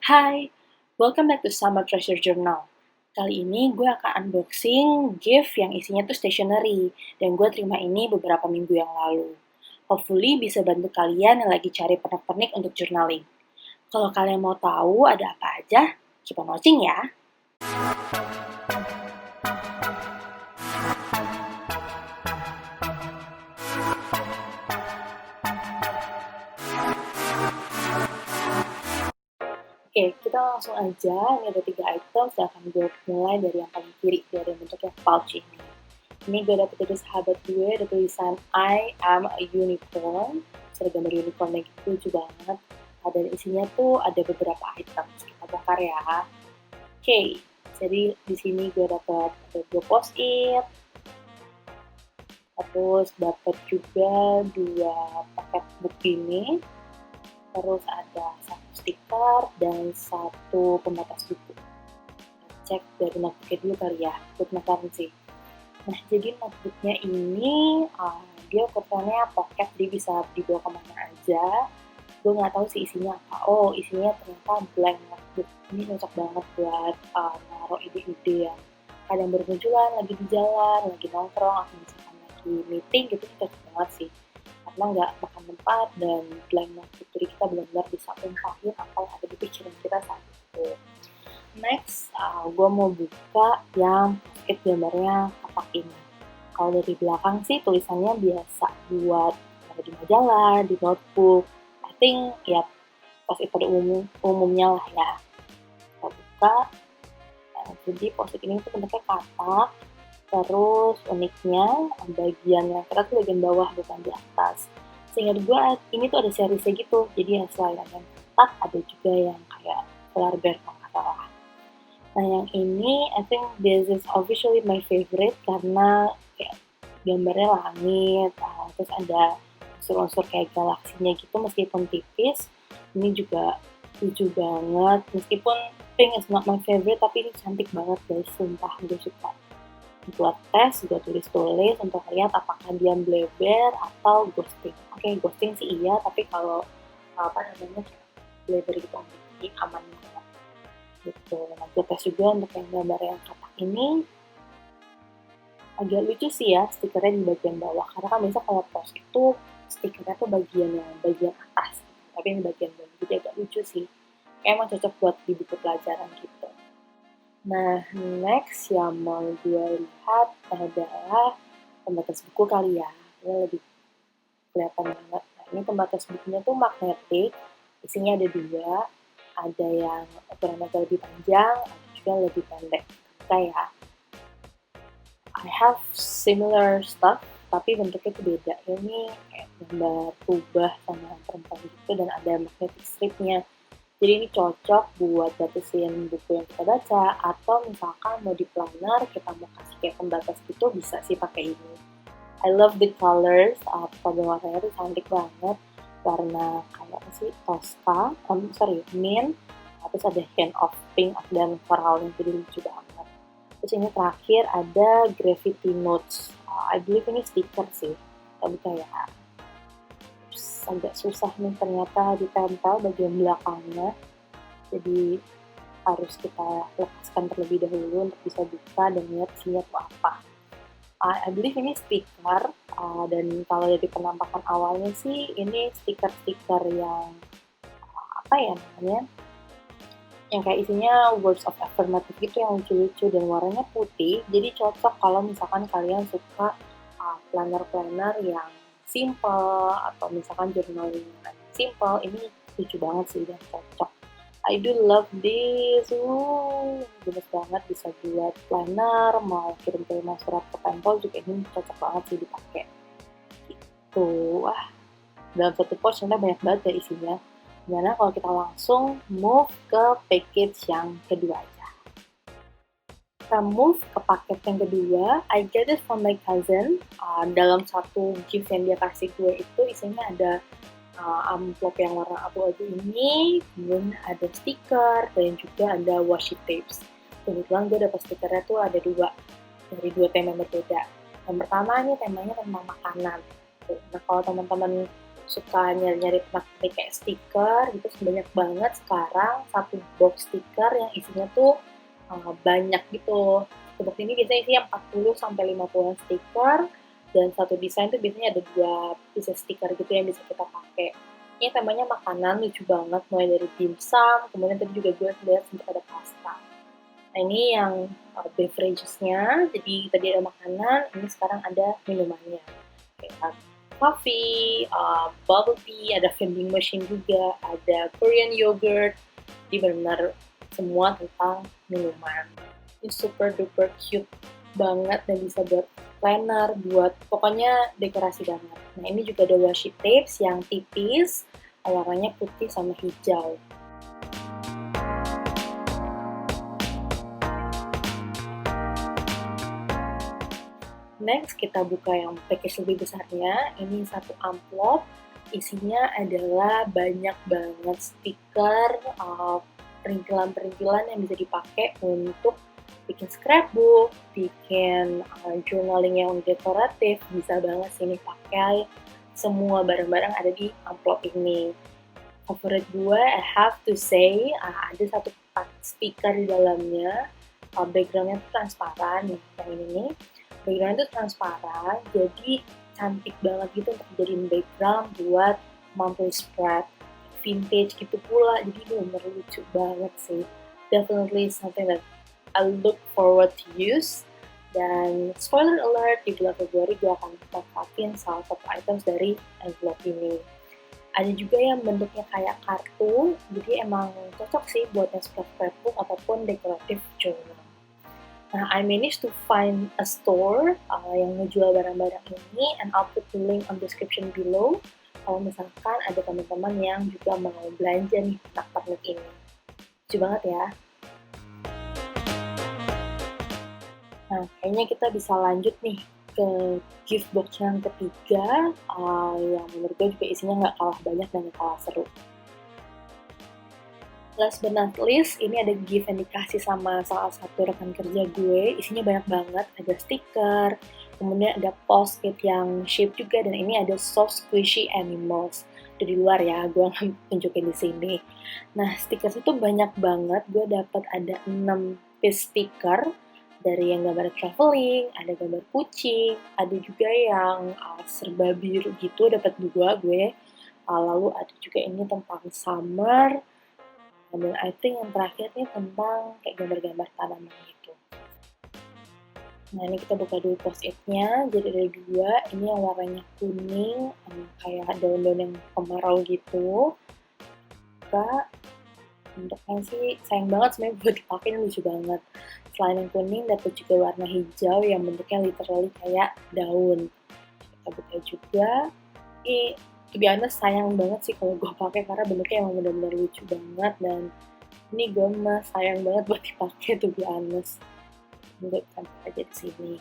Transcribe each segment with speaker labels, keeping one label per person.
Speaker 1: Hai, welcome back to Summer Treasure Journal. Kali ini gue akan unboxing gift yang isinya tuh stationery, dan gue terima ini beberapa minggu yang lalu. Hopefully bisa bantu kalian yang lagi cari pernak-pernik untuk journaling. Kalau kalian mau tahu ada apa aja, keep on watching ya. Oke, kita langsung aja. Ini ada 3 item, silahkan gue mulai dari yang paling kiri, dari bentuknya pouch ini. Ini gue dapet dari sahabat gue, ada tulisan I am a unicorn. Ada gambar unicornnya gitu, lucu banget. Dan isinya tuh ada beberapa item, kita bongkar ya. Oke, jadi di sini gue dapet ada 2 post-it, terus dapet juga 2 paket buku ini, terus ada 1 stiker dan 1 pembatas buku. Cek dari notebooknya dulu kali ya, gue penasaran sih. Nah, jadi notebooknya ini dia ukurannya pocket, jadi bisa dibawa kemana aja. Gue nggak tahu sih isinya apa. Oh, isinya ternyata blank notebook. Ini cocok banget buat naruh ide-ide yang kadang bermunculan lagi di jalan, lagi nongkrong, atau misalkan lagi meeting gitu, cocok banget sih. Karena nggak makan tempat dan blank notebook, jadi kita benar-benar bisa ungkapin apa yang ada di pikiran kita saat itu. Next, gue mau buka yang pocket gambarnya kapak ini. Kalau dari belakang sih tulisannya biasa buat di majalah, di notebook. I think ya post-it pada umumnya lah ya. Kita buka. Jadi post-it ini tuh bentuknya kapak. Terus uniknya bagian yang keras tuh bagian bawah, bukan di atas. Sehingga gue ini tuh ada serisnya gitu. Jadi ya selain ada yang ketat, ada juga yang kayak polar bear kalau nggak salah. Nah, yang ini I think this is officially my favorite karena kayak gambarnya langit, terus ada unsur-unsur kayak galaksinya gitu meskipun tipis. Ini juga lucu banget, meskipun pink is not my favorite, tapi ini cantik banget guys, sumpah gue suka. Buat tes, gue tulis-tulis untuk lihat apakah dia bleber atau ghosting. Oke, ghosting sih iya, tapi kalau apa namanya bleber gitu aman banget gitu. Nah, gue tes juga untuk yang gambar yang kapak ini. Agak lucu sih ya stikernya di bagian bawah, karena kan biasa kalau post itu stikernya tuh bagian atas, tapi ini bagian bawah, jadi agak lucu sih. Emang cocok buat di buku pelajaran gitu. Nah, next yang mau gue lihat adalah pembatas buku kali ya. Ini lebih kelihatan banget. Nah, ini pembatas bukunya tuh magnetik, isinya ada 2. Ada yang ukuran agak lebih panjang, ada juga lebih pendek. Kayak I have similar stuff, tapi bentuknya itu beda. Ini kayak gambar rubah sama perempuan gitu, dan ada magnetic stripnya. Jadi ini cocok buat batasin buku yang kita baca, atau misalkan mau di planner, kita mau kasih kayak pembatas gitu, bisa sih pakai ini. I love the colors, pada warnanya tuh cantik banget. Warna kayak apa sih, Tosca, mint, terus ada hint of pink dan coral yang jadi lucu banget. Terus ini terakhir ada Gravity Notes. I believe ini stiker sih, kita buka ya. Terus agak susah nih ternyata ditempel bagian belakangnya, jadi harus kita lepaskan terlebih dahulu untuk bisa buka dan lihat isinya tuh apa. I believe ini stiker, dan kalau dari penampakan awalnya sih ini stiker-stiker yang apa ya namanya, yang kayak isinya words of affirmative gitu yang lucu-lucu dan warnanya putih. Jadi cocok kalau misalkan kalian suka planner-planner yang simple, atau misalkan journaling yang simple. Ini lucu banget sih dan cocok. I do love this. Gemes banget, bisa buat planner, mau kirim-kirim surat ke tempol juga ini cocok banget sih dipakai. Gitu. Wah, dalam satu pouch sebenarnya banyak banget ya isinya. Gimana kalau kita langsung move ke package yang kedua aja. Kita move ke paket yang kedua. I get it from my cousin. Dalam satu gift yang dia kasih gue itu isinya ada amplop yang warna abu-abu ini, kemudian ada stiker, dan juga ada washi tapes. Kebetulan gue dapet stikernya tuh ada 2, dari 2 tema berbeda. Yang pertama ini temanya tentang makanan. Nah, kalau teman-teman suka nyari-nyari pernak-pernik kayak stiker gitu, banyak banget sekarang satu box stiker yang isinya tuh banyak gitu. Satu box ini biasanya isinya 40 sampai 50 stiker, dan satu desain tuh biasanya ada 2 pieces stiker gitu yang bisa kita pakai. Ini temanya makanan, lucu banget, mulai dari dimsum, kemudian tadi juga gue lihat sempat ada pasta. Nah ini yang beverages-nya, jadi tadi ada makanan, ini sekarang ada minumannya. Kayak coffee, bubble tea, ada vending machine juga, ada Korean yogurt, jadi benar-benar semua tentang minuman. Ini super duper cute banget dan bisa buat planner, buat pokoknya dekorasi banget. Nah ini juga ada washi tapes yang tipis, warnanya putih sama hijau. Next, kita buka yang package lebih besarnya. Ini satu amplop, isinya adalah banyak banget stiker, perintilan-perintilan yang bisa dipakai untuk bikin scrapbook, bikin journaling yang dekoratif, bisa banget sih ini pakai. Semua barang-barang ada di amplop ini. Favorit gue, I have to say, ada satu stiker di dalamnya, backgroundnya tuh transparan, yang ini nih. Background itu transparan, jadi cantik banget gitu untuk dijadiin background buat monthly spread, vintage gitu pula, jadi bener lucu banget sih. Definitely something that I look forward to use. Dan spoiler alert, di bulan Februari gue akan manfaatin salah satu items dari envelope ini. Ada juga yang bentuknya kayak kartu, jadi emang cocok sih buat yang suka scrapbook ataupun decorative journal. Nah, I managed to find a store yang ngejual barang-barang ini, and I'll put the link on description below. Kalau misalkan ada teman-teman yang juga mau belanja nih pernak-pernik ini. Lucu banget ya. Nah, kayaknya kita bisa lanjut nih ke gift box yang ketiga, yang menurut gue juga isinya nggak kalah banyak dan nggak kalah seru. Last but not least, ini ada gift yang dikasih sama salah satu rekan kerja gue. Isinya banyak banget, ada stiker, kemudian ada post-it yang shape juga, dan ini ada soft squishy animals. Dari luar ya, gue akan tunjukin di sini. Nah, stiker itu banyak banget. Gue dapat ada 6 piece stiker, dari yang gambar traveling, ada gambar kucing, ada juga yang serba biru gitu, dapat 2 gue. Lalu ada juga ini tentang summer, dan I think yang terakhir nih tentang kayak gambar-gambar tanaman gitu. Nah ini kita buka dulu post-it-nya, jadi ada 2, ini yang warnanya kuning, kayak daun-daun yang kemarau gitu. Buka, bentuknya sih sayang banget sebenarnya buat dipakai, ini lucu banget. Selain yang kuning, dapat juga warna hijau yang bentuknya literally kayak daun. Kita buka juga, to be honest sayang banget sih kalau gue pakai karena bentuknya emang benar-benar lucu banget, dan ini gue mah sayang banget buat dipakai to be honest. Gue tampil aja di sini.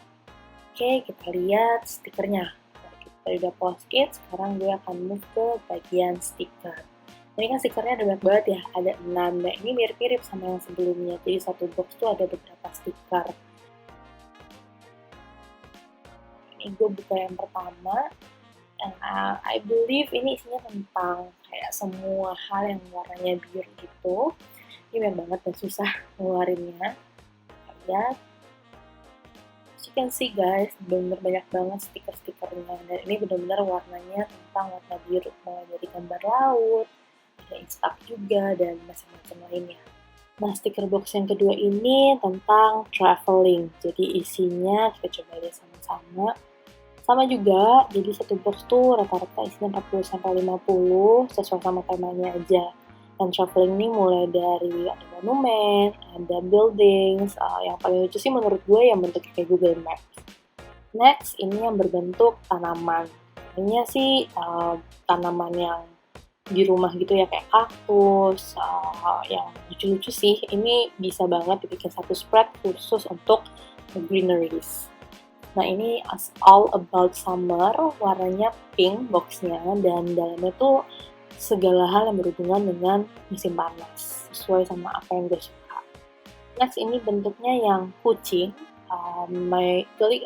Speaker 1: Oke, kita lihat stikernya. Nah, kita udah post-it, sekarang gue akan move ke bagian stiker. Ini kan stikernya ada banyak banget ya, ada 6. Nah ini mirip-mirip sama yang sebelumnya, jadi satu box tuh ada beberapa stiker. Ini gue buka yang pertama. I believe ini isinya tentang kayak semua hal yang warnanya biru gitu. Ini banyak banget dan susah ngeluarinnya. Lihat, as you can see guys, bener banyak banget stiker-stikernya, dan ini benar-benar warnanya tentang warna biru, mulai dari gambar laut, ada instak juga, dan macam-macam lainnya. Nah, stiker box yang kedua ini tentang traveling, jadi isinya kita coba lihat sama-sama. Sama juga, jadi satu box tuh rata-rata isinya 40-50, sesuai sama temanya aja. Dan traveling ini mulai dari ada monumen, ada buildings, yang paling lucu sih menurut gue yang bentuknya kayak Google Maps. Next, ini yang berbentuk tanaman. Ini sih tanaman yang di rumah gitu ya, kayak kaktus, yang lucu-lucu sih. Ini bisa banget dibikin satu spread khusus untuk greeneries. Nah ini all about summer, warnanya pink boxnya, dan dalamnya tuh segala hal yang berhubungan dengan musim panas, sesuai sama apa yang gue suka. Next ini bentuknya yang kucing. My colleague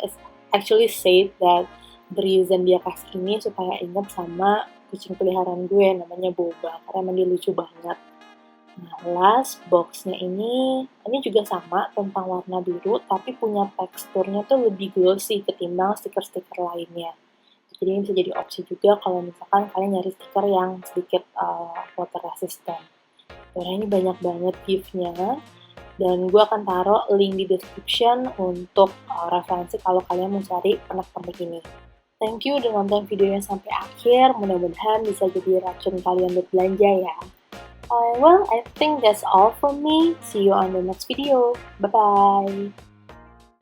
Speaker 1: actually said that the reason dia kasih ini supaya ingat sama kucing peliharaan gue namanya Boba, karena emang dia lucu banget. Nah, last box-nya ini juga sama tentang warna biru, tapi punya teksturnya tuh lebih glossy ketimbang stiker-stiker lainnya. Jadi ini bisa jadi opsi juga kalau misalkan kalian nyari stiker yang sedikit water resistant. Karena ini banyak banget gift-nya, dan gue akan taruh link di description untuk referensi kalau kalian mau cari pernak-pernik ini. Thank you udah nonton videonya sampai akhir, mudah-mudahan bisa jadi racun kalian buat belanja ya. Well, I think that's all from me. See you on the next video. Bye-bye.